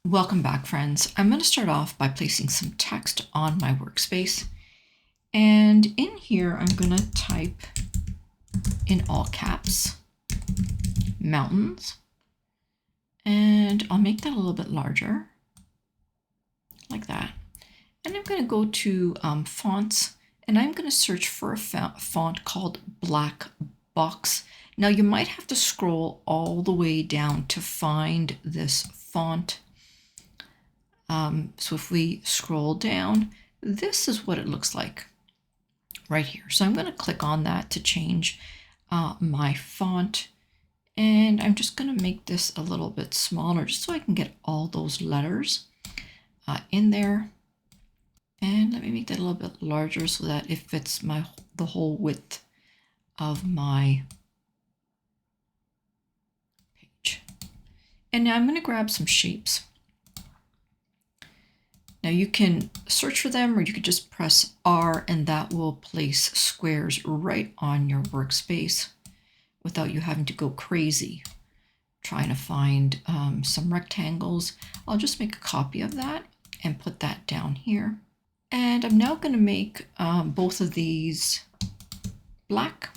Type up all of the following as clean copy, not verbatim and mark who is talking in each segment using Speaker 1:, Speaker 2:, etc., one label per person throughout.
Speaker 1: Welcome back, friends. I'm going to start off by placing some text on my workspace. And in here, I'm going to type in all caps, mountains. And I'll make that a little bit larger, like that. And I'm going to go to fonts, and I'm going to search for a font called Black Box. Now, you might have to scroll all the way down to find this font. So if we scroll down, this is what it looks like right here. So I'm going to click on that to change my font. And I'm just going to make this a little bit smaller just so I can get all those letters in there. And let me make that a little bit larger so that it fits the whole width of my page. And now I'm going to grab some shapes. Now you can search for them, or you could just press R and that will place squares right on your workspace without you having to go crazy trying to find some rectangles. I'll just make a copy of that and put that down here. And I'm now going to make both of these black.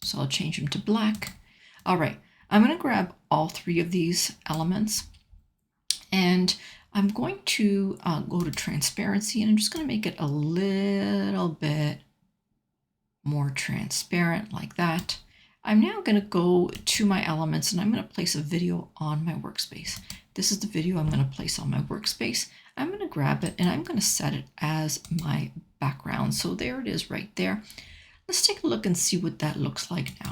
Speaker 1: So I'll change them to black. All right, I'm going to grab all three of these elements, and I'm going to go to transparency, and I'm just going to make it a little bit more transparent like that. I'm now going to go to my elements, and I'm going to place a video on my workspace. This is the video I'm going to place on my workspace. I'm going to grab it and I'm going to set it as my background. So there it is right there. Let's take a look and see what that looks like now.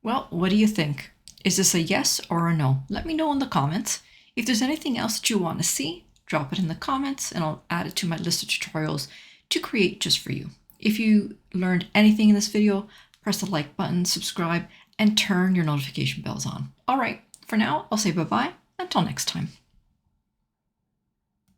Speaker 1: Well, what do you think? Is this a yes or a no? Let me know in the comments. If there's anything else that you want to see, drop it in the comments and I'll add it to my list of tutorials to create just for you. If you learned anything in this video, press the like button, subscribe, and turn your notification bells on. All right, for now, I'll say bye-bye. Until next time.